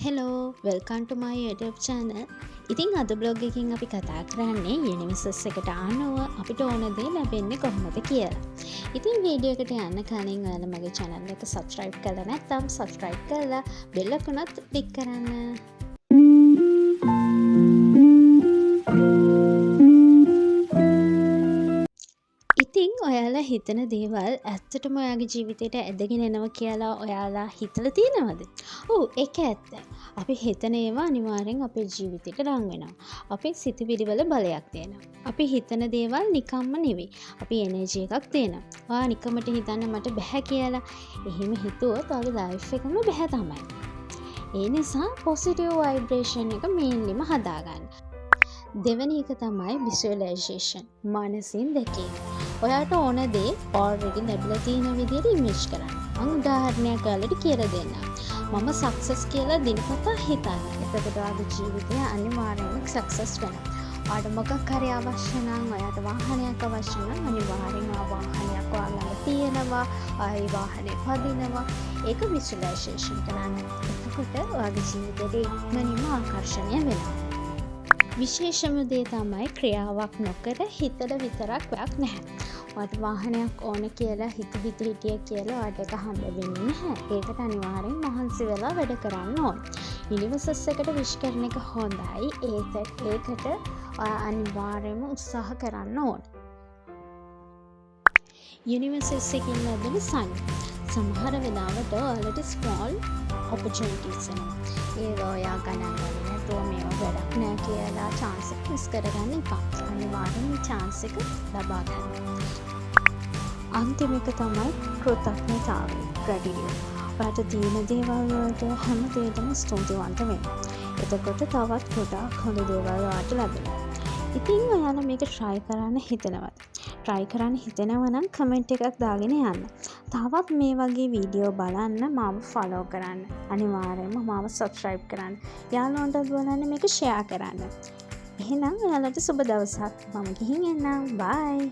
Hello welcome ටු මයි YouTube channel. ඉතින් අද බ්ලොග් එකකින් අපි කතා කරන්නේ යුනිවර්සස් එකට අනුව අපිට ඕන දේ ලැබෙන්නේ කොහොමද කියලා. ඉතින් වීඩියෝ එකට යන්න කලින් ඔයාලා මගේ channel එක subscribe කරලා නැත්නම් subscribe කරලා bell එකනත් click කරන්න. ඉතින් ඔයාලා හිතන දේවල් ඇත්තටම ඔයාගේ ජීවිතයට ඇදගෙන එනවා කියලා ඔයාලා හිතලා තියෙනවද? ඔව් ඒක ඇත්ත. අපි හිතන ඒවා අනිවාර්යෙන් අපේ ජීවිතයට ලං වෙනවා. අපේ සිතුවිලි වල බලයක් දෙනවා. අපි හිතන දේවල් නිකම්ම නෙවෙයි. අපි එනර්ජි එකක් දෙනවා. ඔයා නිකමට හිතන්න මට බෑ කියලා. එහෙම හිතුවොත් ඔයාගේ ලයිෆ් එකම බෑ තමයි. ඒ නිසා positive vibration එක mainlyම හදාගන්න. දෙවැනි එක තමයි visualization. මනසින් දැකීම. ඔයාට ඕන දේ already ලැබිලා තියෙන විදිහට image කරන්න. මම උදාහරණයක් ඔයාලට කියලා දෙන්නම්. මම success කියලා දිනපතා හිතන්න. එතකොට ඔයාගේ ජීවිතය අනිවාර්යයෙන්ම success වෙනවා. ඔයාට මොකක් හරි අවශ්‍ය නම්, ඔයාට වාහනයක් අවශ්‍ය නම් අනිවාර්යෙන්ම වාහනයක් ඔයාලා තියෙනවා. ආයි වාහනේ පදිනවා. ඒක visualization කරන්න. එතකොට ඔයාගේ ජීවිතේ ඉක්මනින්ම ආකර්ෂණය වෙනවා. විශේෂම දේ තමයි ක්‍රියාවක් නොකර හිතලා විතරක් වැඩක් නැහැ. ඔයාට වාහනයක් ඕන කියලා හිතිය කියලා ඔයාට ඒක හම්බ වෙන්නේ නැහැ. ඒකට අනිවාර්යෙන් මහන්සි වෙලා වැඩ කරන්න ඕන. යුනිවර්සස් එකට විශ් කරන එක හොඳයි. ඒකට ඔයා අනිවාර්යෙන්ම උත්සාහ කරන්න ඕන. යුනිවර්සස් එකකින් ලැබෙන සයින්. සමහර වෙලාවට ඔයාලට small opportunities එනවා. ඒවා ඔයා ගණන් ගන්නේ නැතුව මේවා වැඩක් නෑ කියලා chance එක මිස් කරගන්න එපා. අනිවාර්යෙන් මේ chance එක ලබා ගන්න. අන්තිම එක තමයි කෘතඥතාවය. gratitude. ඔයාට තියෙන දේවල් වලට හැම දෙයකම ස්තුතිවන්ත වෙන්න. එතකොට තවත් ගොඩාක් හොඳ දේවල් ඔයාට ලැබෙනවා. ඉතින් ඔයාලා මේක try කරන්න හිතනවද? try කරන්න හිතනවා නම් comment එකක් දාගෙන යන්න. තවත් මේ වගේ වීඩියෝ බලන්න මාව follow කරන්න. අනිවාර්යයෙන්ම මාව subscribe කරන්න. යාළුවන්ට බලන්න මේක share කරන්න. එහෙනම් ඔයාලට සුබ දවසක්. මම ගිහින් එන්නම්. bye.